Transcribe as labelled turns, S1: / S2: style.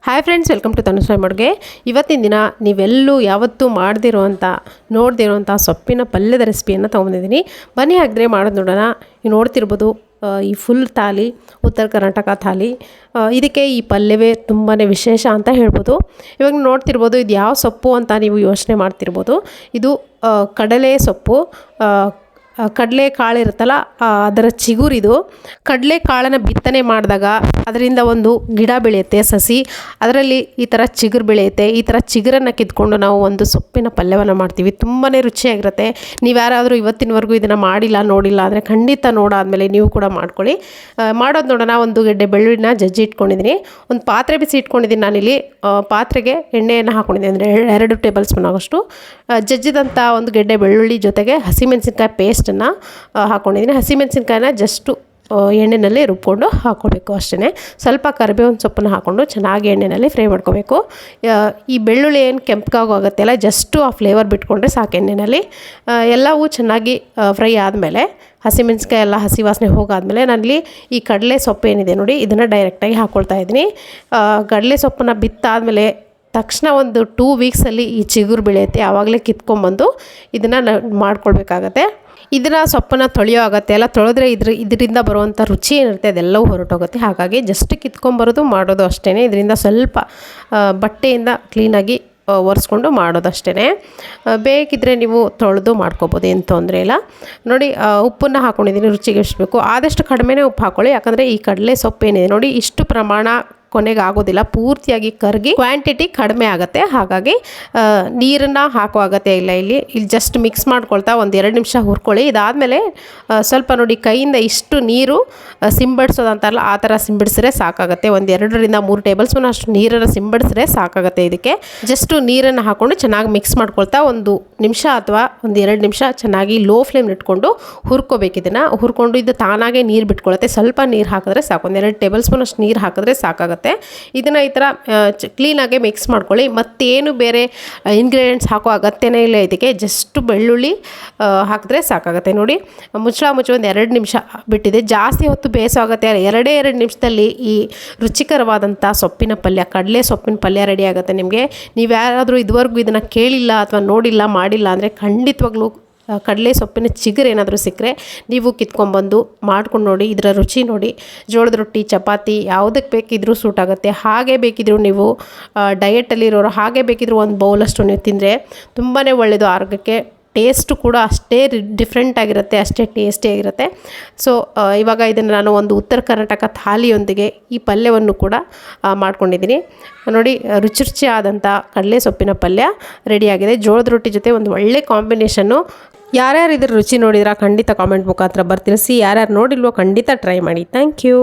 S1: Hi friends, welcome to ತನು ಸ್ವಯಂ ಅಡುಗೆ. ಇವತ್ತಿನ ದಿನ ನೀವೆಲ್ಲೂ ಯಾವತ್ತೂ ನೋಡ್ದಿರೋಂಥ ಸೊಪ್ಪಿನ ಪಲ್ಯದ ರೆಸಿಪಿಯನ್ನು ತೊಗೊಂಡಿದ್ದೀನಿ. ಬನ್ನಿ ಹಾಕಿದ್ರೆ ಮಾಡೋದು ನೋಡೋಣ. ನೀವು ನೋಡ್ತಿರ್ಬೋದು ಈ ಫುಲ್ ಥಾಲಿ ಉತ್ತರ ಕರ್ನಾಟಕ ಥಾಲಿ. ಇದಕ್ಕೆ ಈ ಪಲ್ಯವೇ ತುಂಬಾ ವಿಶೇಷ ಅಂತ ಹೇಳ್ಬೋದು. ಇವಾಗ ನೋಡ್ತಿರ್ಬೋದು ಇದು ಯಾವ ಸೊಪ್ಪು ಅಂತ ನೀವು ಯೋಚನೆ ಮಾಡ್ತಿರ್ಬೋದು. ಇದು ಕಡಲೆ ಸೊಪ್ಪು. ಕಡಲೆ ಕಾಳು ಇರುತ್ತಲ್ಲ ಅದರ ಚಿಗುರಿದು. ಕಡಲೆ ಕಾಳನ್ನು ಬಿತ್ತನೆ ಮಾಡಿದಾಗ ಅದರಿಂದ ಒಂದು ಗಿಡ ಬೆಳೆಯುತ್ತೆ, ಸಸಿ. ಅದರಲ್ಲಿ ಈ ಥರ ಚಿಗುರು ಬೆಳೆಯುತ್ತೆ. ಈ ಥರ ಚಿಗುರನ್ನು ಕಿತ್ಕೊಂಡು ನಾವು ಒಂದು ಸೊಪ್ಪಿನ ಪಲ್ಯವನ್ನು ಮಾಡ್ತೀವಿ. ತುಂಬಾ ರುಚಿಯಾಗಿರುತ್ತೆ. ನೀವು ಯಾರಾದರೂ ಇವತ್ತಿನವರೆಗೂ ಇದನ್ನು ನೋಡಿಲ್ಲ ಅಂದರೆ ಖಂಡಿತ ನೋಡಾದಮೇಲೆ ನೀವು ಕೂಡ ಮಾಡ್ಕೊಳ್ಳಿ. ಮಾಡೋದು ನೋಡೋಣ. ಒಂದು ಗೆಡ್ಡೆ ಬೆಳ್ಳುಳ್ಳಿನ ಜಜ್ಜಿ ಇಟ್ಕೊಂಡಿದ್ದೀನಿ. ಒಂದು ಪಾತ್ರೆ ಬಿಸಿ ಇಟ್ಕೊಂಡಿದ್ದೀನಿ. ನಾನಿಲ್ಲಿ ಪಾತ್ರೆಗೆ ಎಣ್ಣೆಯನ್ನು ಹಾಕ್ಕೊಂಡಿದ್ದೀನಿ, ಅಂದರೆ 2 ಟೇಬಲ್ ಸ್ಪೂನ್ ಆಗೋಷ್ಟು. ಜಜ್ಜಿದಂಥ ಒಂದು ಗೆಡ್ಡೆ ಬೆಳ್ಳುಳ್ಳಿ ಜೊತೆಗೆ ಹಸಿಮೆಣಸಿನ್ಕಾಯಿ ಪೇಸ್ಟನ್ನು ಹಾಕ್ಕೊಂಡಿದ್ದೀನಿ. ಹಸಿಮೆಣಸಿನ್ಕಾಯಿನ ಜಸ್ಟು ಎಣ್ಣೆಯಲ್ಲಿ ರುಬ್ಕೊಂಡು ಹಾಕ್ಕೊಳ್ಬೇಕು ಅಷ್ಟೇ. ಸ್ವಲ್ಪ ಕರಿಬೇವಿನ ಸೊಪ್ಪನ್ನು ಹಾಕ್ಕೊಂಡು ಚೆನ್ನಾಗಿ ಎಣ್ಣೆಯಲ್ಲಿ ಫ್ರೈ ಮಾಡ್ಕೋಬೇಕು. ಈ ಬೆಳ್ಳುಳ್ಳಿ ಏನು ಕೆಂಪಗಾಗುತ್ತೆ ಅಲ್ಲ, ಜಸ್ಟು ಆ ಫ್ಲೇವರ್ ಬಿಟ್ಕೊಂಡ್ರೆ ಸಾಕು ಎಣ್ಣೆಯಲ್ಲಿ. ಎಲ್ಲವೂ ಚೆನ್ನಾಗಿ ಫ್ರೈ ಆದಮೇಲೆ ಹಸಿಮೆಣಸಿನ್ಕಾಯಿ ಎಲ್ಲ ಹಸಿ ವಾಸನೆ ಹೋಗಾದಮೇಲೆ ನಾನಿಲ್ಲಿ ಈ ಕಡಲೆ ಸೊಪ್ಪು ಏನಿದೆ ನೋಡಿ, ಇದನ್ನು ಡೈರೆಕ್ಟಾಗಿ ಹಾಕ್ಕೊಳ್ತಾ ಇದ್ದೀನಿ. ಕಡಲೆ ಸೊಪ್ಪನ್ನು ಬಿತ್ತಾದಮೇಲೆ ತಕ್ಷಣ ಒಂದು 2 ವೀಕ್ಸಲ್ಲಿ ಈ ಚಿಗುರು ಬೆಳೆಯುತ್ತೆ. ಆವಾಗಲೇ ಕಿತ್ಕೊಂಡ್ಬಂದು ಇದನ್ನು ಮಾಡ್ಕೊಳ್ಬೇಕಾಗತ್ತೆ. ಇದನ್ನು ಸೊಪ್ಪನ್ನು ತೊಳೆಯೋ ಆಗುತ್ತೆ. ಎಲ್ಲ ತೊಳೆದ್ರೆ ಇದರಿಂದ ಬರುವಂಥ ರುಚಿ ಏನಿರುತ್ತೆ ಅದೆಲ್ಲವೂ ಹೊರಟೋಗುತ್ತೆ. ಹಾಗಾಗಿ ಜಸ್ಟ್ ಕಿತ್ಕೊಂಬರೋದು ಮಾಡೋದು ಅಷ್ಟೇ. ಇದರಿಂದ ಸ್ವಲ್ಪ ಬಟ್ಟೆಯಿಂದ ಕ್ಲೀನಾಗಿ ಒರೆಸ್ಕೊಂಡು ಮಾಡೋದು ಅಷ್ಟೇ. ಬೇಕಿದ್ದರೆ ನೀವು ತೊಳೆದು ಮಾಡ್ಕೊಬೋದು, ಏನು ತೊಂದರೆ ಇಲ್ಲ. ನೋಡಿ, ಉಪ್ಪನ್ನು ಹಾಕ್ಕೊಂಡಿದ್ದೀನಿ. ರುಚಿಗೆ ಎಷ್ಟು ಬೇಕು ಆದಷ್ಟು ಕಡಿಮೆನೇ ಉಪ್ಪು ಹಾಕ್ಕೊಳ್ಳಿ. ಯಾಕಂದರೆ ಈ ಕಡಲೆ ಸೊಪ್ಪು ಏನಿದೆ ನೋಡಿ, ಇಷ್ಟು ಪ್ರಮಾಣ ಕೊನೆಗೆ ಆಗೋದಿಲ್ಲ, ಪೂರ್ತಿಯಾಗಿ ಕರಗಿ ಕ್ವಾಂಟಿಟಿ ಕಡಿಮೆ ಆಗುತ್ತೆ. ಹಾಗಾಗಿ ನೀರನ್ನು ಹಾಕೋ ಅಗತ್ಯ ಇಲ್ಲ. ಇಲ್ಲಿ ಜಸ್ಟ್ ಮಿಕ್ಸ್ ಮಾಡ್ಕೊಳ್ತಾ 1-2 ನಿಮಿಷ ಹುರ್ಕೊಳ್ಳಿ. ಇದಾದಮೇಲೆ ಸ್ವಲ್ಪ ನೋಡಿ, ಕೈಯಿಂದ ಇಷ್ಟು ನೀರು ಸಿಂಬಡಿಸೋದಂತಾರಲ್ಲ ಆ ಥರ ಸಿಂಬಡಿಸಿದ್ರೆ ಸಾಕಾಗುತ್ತೆ. 2-3 ಟೇಬಲ್ ಸ್ಪೂನ್ ಅಷ್ಟು ನೀರನ್ನು ಸಿಂಬಡಿಸಿದ್ರೆ ಸಾಕಾಗುತ್ತೆ. ಇದಕ್ಕೆ ಜಸ್ಟು ನೀರನ್ನು ಹಾಕ್ಕೊಂಡು ಚೆನ್ನಾಗಿ ಮಿಕ್ಸ್ ಮಾಡ್ಕೊಳ್ತಾ 1 ನಿಮಿಷ ಅಥವಾ 1-2 ನಿಮಿಷ ಚೆನ್ನಾಗಿ ಲೋ ಫ್ಲೇಮ್ ಇಟ್ಕೊಂಡು ಹುರ್ಕೋಬೇಕು. ಇದನ್ನು ಹುರ್ಕೊಂಡು ಇದು ತಾನಾಗೆ ನೀರು ಬಿಟ್ಕೊಳುತ್ತೆ. ಸ್ವಲ್ಪ ನೀರು ಹಾಕಿದ್ರೆ ಸಾಕು, 1-2 ಟೇಬಲ್ ಸ್ಪೂನ್ ಅಷ್ಟು ನೀರು ಹಾಕಿದ್ರೆ ಸಾಕಾಗುತ್ತೆ. ಇದನ್ನು ಈ ಥರ ಕ್ಲೀನಾಗಿ ಮಿಕ್ಸ್ ಮಾಡ್ಕೊಳ್ಳಿ. ಮತ್ತೇನು ಬೇರೆ ಇಂಗ್ರೀಡಿಯೆಂಟ್ಸ್ ಹಾಕೋ ಅಗತ್ಯನೇ ಇಲ್ಲ. ಇದಕ್ಕೆ ಜಸ್ಟ್ ಬೆಳ್ಳುಳ್ಳಿ ಹಾಕಿದ್ರೆ ಸಾಕಾಗುತ್ತೆ. ನೋಡಿ, ಮುಚ್ಚಿ 1-2 ನಿಮಿಷ ಬಿಟ್ಟಿದೆ. ಜಾಸ್ತಿ ಹೊತ್ತು ಬೇಯಿಸೋ ಆಗುತ್ತೆ. 2 ನಿಮಿಷದಲ್ಲಿ ಈ ರುಚಿಕರವಾದಂಥ ಸೊಪ್ಪಿನ ಪಲ್ಯ, ಕಡಲೆ ಸೊಪ್ಪಿನ ಪಲ್ಯ ರೆಡಿ ಆಗುತ್ತೆ ನಿಮಗೆ. ನೀವು ಯಾರಾದರೂ ಇದುವರೆಗೂ ಇದನ್ನು ಕೇಳಿಲ್ಲ ಅಥವಾ ನೋಡಿಲ್ಲ, ಮಾಡಿಲ್ಲ ಅಂದರೆ ಖಂಡಿತವಾಗ್ಲೂ ಕಡಲೆ ಸೊಪ್ಪಿನ ಚಿಗುರು ಏನಾದರೂ ಸಿಕ್ಕರೆ ನೀವು ಕಿತ್ಕೊಂಡ್ಬಂದು ಮಾಡ್ಕೊಂಡು ನೋಡಿ. ಇದರ ರುಚಿ ನೋಡಿ, ಜೋಳದ ರೊಟ್ಟಿ, ಚಪಾತಿ ಯಾವುದಕ್ಕೆ ಬೇಕಿದ್ರೂ ಸೂಟ್ ಆಗುತ್ತೆ. ಹಾಗೆ ಬೇಕಿದ್ರೂ ನೀವು ಡಯಟಲ್ಲಿರೋರು ಹಾಗೆ ಬೇಕಿದ್ರೂ ಒಂದು ಬೌಲಷ್ಟು ನೀವು ತಿಂದರೆ ತುಂಬಾ ಒಳ್ಳೆಯದು ಆರೋಗ್ಯಕ್ಕೆ. ಟೇಸ್ಟು ಕೂಡ ಅಷ್ಟೇ ಡಿಫ್ರೆಂಟ್ ಆಗಿರುತ್ತೆ, ಅಷ್ಟೇ ಟೇಸ್ಟಿಯಾಗಿರುತ್ತೆ. ಸೊ ಇವಾಗ ಇದನ್ನು ನಾನು ಒಂದು ಉತ್ತರ ಕರ್ನಾಟಕ ಥಾಲಿಯೊಂದಿಗೆ ಈ ಪಲ್ಯವನ್ನು ಕೂಡ ಮಾಡ್ಕೊಂಡಿದ್ದೀನಿ. ನೋಡಿ, ರುಚಿ ಆದಂಥ ಕಡಲೆ ಸೊಪ್ಪಿನ ಪಲ್ಯ ರೆಡಿಯಾಗಿದೆ. ಜೋಳದ ರೊಟ್ಟಿ ಜೊತೆ ಒಂದು ಒಳ್ಳೆ ಕಾಂಬಿನೇಷನ್ನು. ಯಾರ್ಯಾರು ಇದ್ರ ರುಚಿ ನೋಡಿದ್ರೆ ಖಂಡಿತ ಕಾಮೆಂಟ್ ಮುಖಾಂತರ ಬರ್ತಿರಿಸಿ. ಯಾರ್ಯಾರು ನೋಡಿಲ್ವೋ ಖಂಡಿತ ಟ್ರೈ ಮಾಡಿ. Thank you.